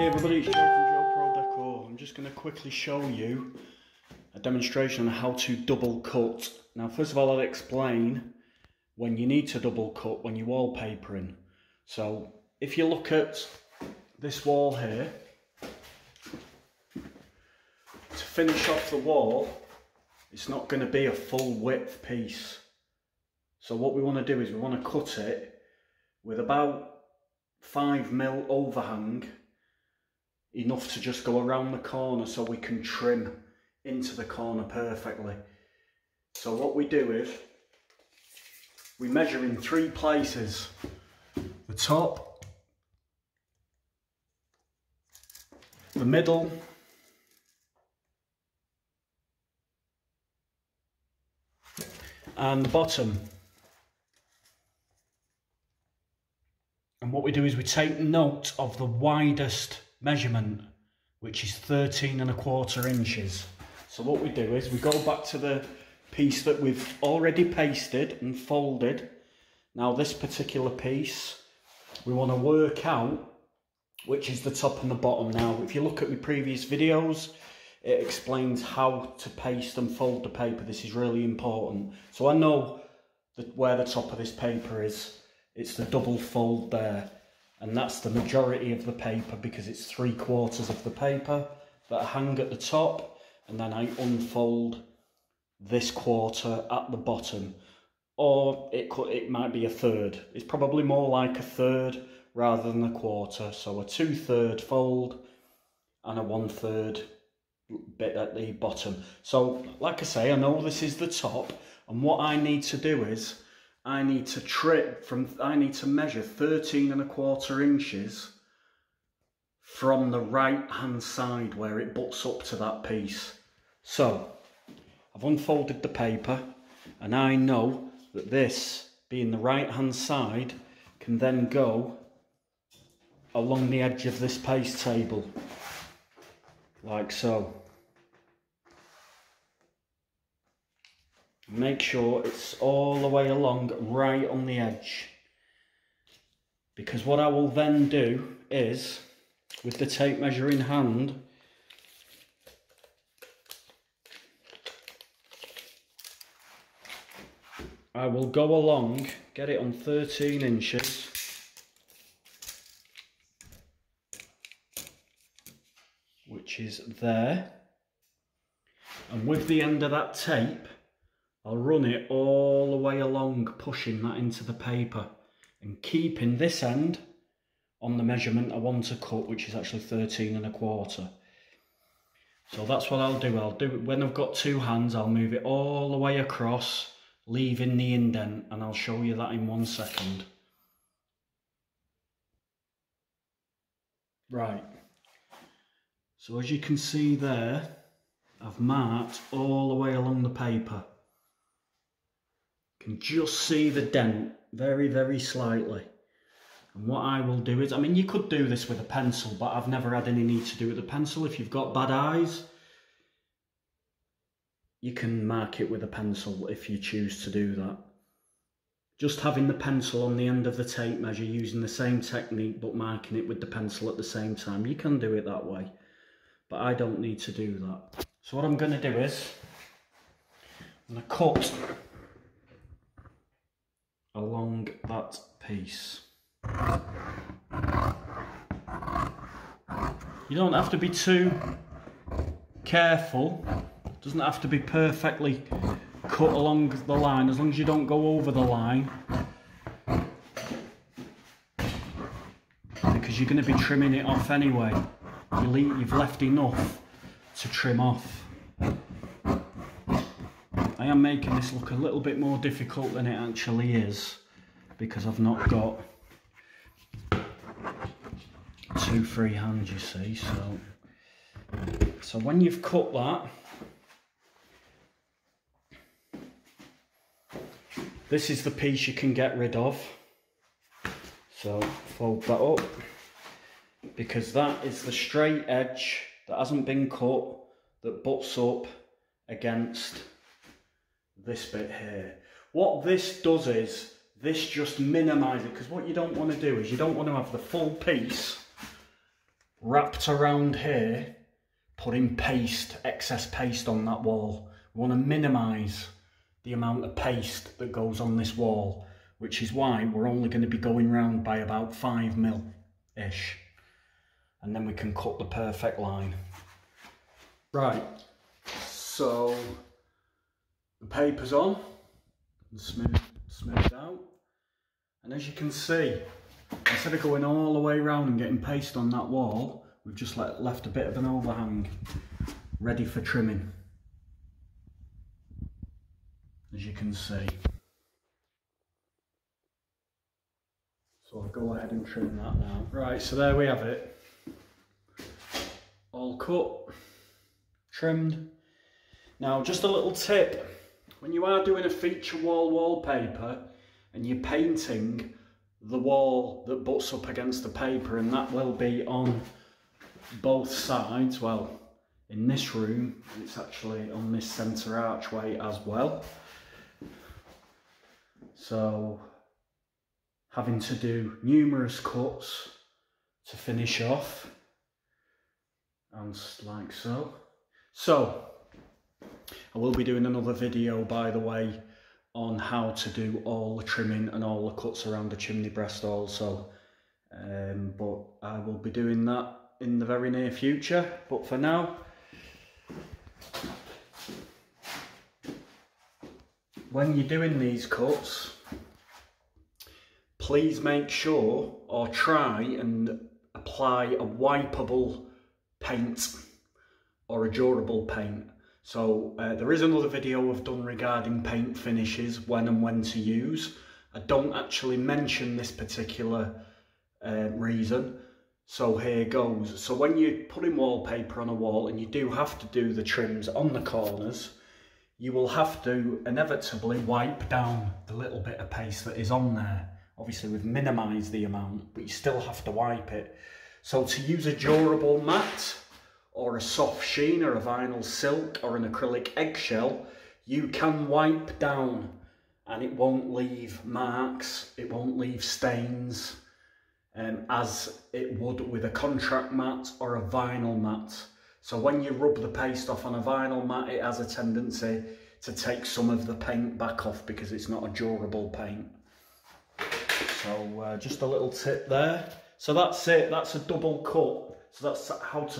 Hey everybody, it's Joe from Joe Pro Decor. I'm just going to quickly show you a demonstration on how to double cut. Now first of all, I'll explain when you need to double cut when you're wallpapering. So if you look at this wall here, to finish off the wall, it's not going to be a full width piece. So what we want to do is we want to cut it with about 5mm overhang, enough to just go around the corner so we can trim into the corner perfectly. So what we do is we measure in 3 places: the top, the middle, and the bottom. And what we do is we take note of the widest measurement, which is 13¼ inches. So what we do is we go back to the piece that we've already pasted and folded. Now this particular piece we want to work out which is the top and the bottom. Now if you look at my previous videos, it explains how to paste and fold the paper. This is really important. So I know that where the top of this paper is. It's the double fold there, and that's the majority of the paper because it's 3/4 of the paper that hang at the top, and then I unfold this quarter at the bottom, or it might be a third. It's probably more like a third rather than a quarter, so a 2/3 fold and a 1/3 bit at the bottom. So like I say, I know this is the top, and what I need to do is I need to measure 13¼ inches from the right hand side where it butts up to that piece. So I've unfolded the paper, and I know that this, being the right hand side, can then go along the edge of this paste table, like so. Make sure it's all the way along, right on the edge, because what I will then do is, with the tape measure in hand, I will go along, get it on 13 inches, which is there, and with the end of that tape I'll run it all the way along, pushing that into the paper and keeping this end on the measurement I want to cut, which is actually 13¼ . So that's what I'll do. I'll do it when I've got 2 hands. I'll move it all the way across, leaving the indent, and I'll show you that in 1 second. Right, so as you can see there, I've marked all the way along the paper. Can just see the dent very, very slightly. And what I will do is, I mean, you could do this with a pencil, but I've never had any need to do it with a pencil. If you've got bad eyes, you can mark it with a pencil if you choose to do that. Just having the pencil on the end of the tape measure, using the same technique but marking it with the pencil at the same time, you can do it that way, but I don't need to do that. So what I'm going to do is I'm going to cut along that piece. You don't have to be too careful. It doesn't have to be perfectly cut along the line, as long as you don't go over the line, because you're going to be trimming it off anyway. You've left enough to trim off. I am making this look a little bit more difficult than it actually is, because I've not got 2 free hands, you see. So when you've cut that, this is the piece you can get rid of. So fold that up, because that is the straight edge that hasn't been cut that butts up against this bit here. What this does is this just minimises it, because what you don't want to do is you don't want to have the full piece wrapped around here, putting paste, excess paste on that wall. We want to minimise the amount of paste that goes on this wall, which is why we're only going to be going round by about 5mm-ish. And then we can cut the perfect line. Right, so the paper's on and smoothed out. And as you can see, instead of going all the way around and getting paste on that wall, we've just left a bit of an overhang ready for trimming, as you can see. So I'll go ahead and trim that now. Right, so there we have it. All cut, trimmed. Now, just a little tip. When you are doing a feature wall wallpaper and you're painting the wall that butts up against the paper, and that will be on both sides, well, in this room, it's actually on this centre archway as well. So, having to do numerous cuts to finish off, and like so. So, I will be doing another video, by the way, on how to do all the trimming and all the cuts around the chimney breast also. But I will be doing that in the very near future. But for now, when you're doing these cuts, please make sure or try and apply a wipeable paint or a durable paint. So there is another video I've done regarding paint finishes, when and when to use. I don't actually mention this particular reason, so here goes. So when you're putting wallpaper on a wall and you do have to do the trims on the corners, you will have to inevitably wipe down the little bit of paste that is on there. Obviously we've minimised the amount, but you still have to wipe it. So to use a durable matte, or a soft sheen, or a vinyl silk, or an acrylic eggshell, you can wipe down and it won't leave marks, it won't leave stains, as it would with a contract matte or a vinyl matte. So when you rub the paste off on a vinyl matte, it has a tendency to take some of the paint back off because it's not a durable paint. So just a little tip there. So that's it, that's a double cut. So that's how to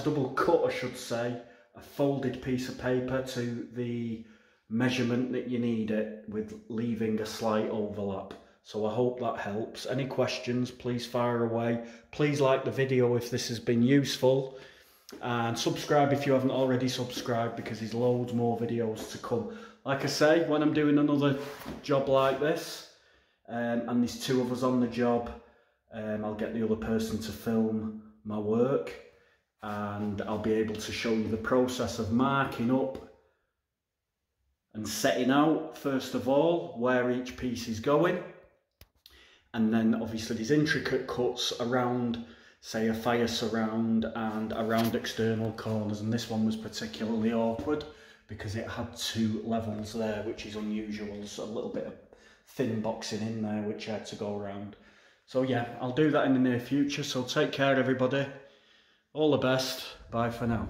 double cut, I should say, a folded piece of paper to the measurement that you need it, with leaving a slight overlap. So I hope that helps. Any questions, please fire away. Please like the video if this has been useful, and subscribe if you haven't already subscribed, because there's loads more videos to come. Like I say, when I'm doing another job like this, and there's two of us on the job, I'll get the other person to film my work, and I'll be able to show you the process of marking up and setting out, first of all, where each piece is going. And then obviously there's intricate cuts around, say, a fire surround and around external corners, and this one was particularly awkward because it had two levels there, which is unusual. So a little bit of thin boxing in there which I had to go around. So yeah, I'll do that in the near future. So take care everybody, all the best, bye for now.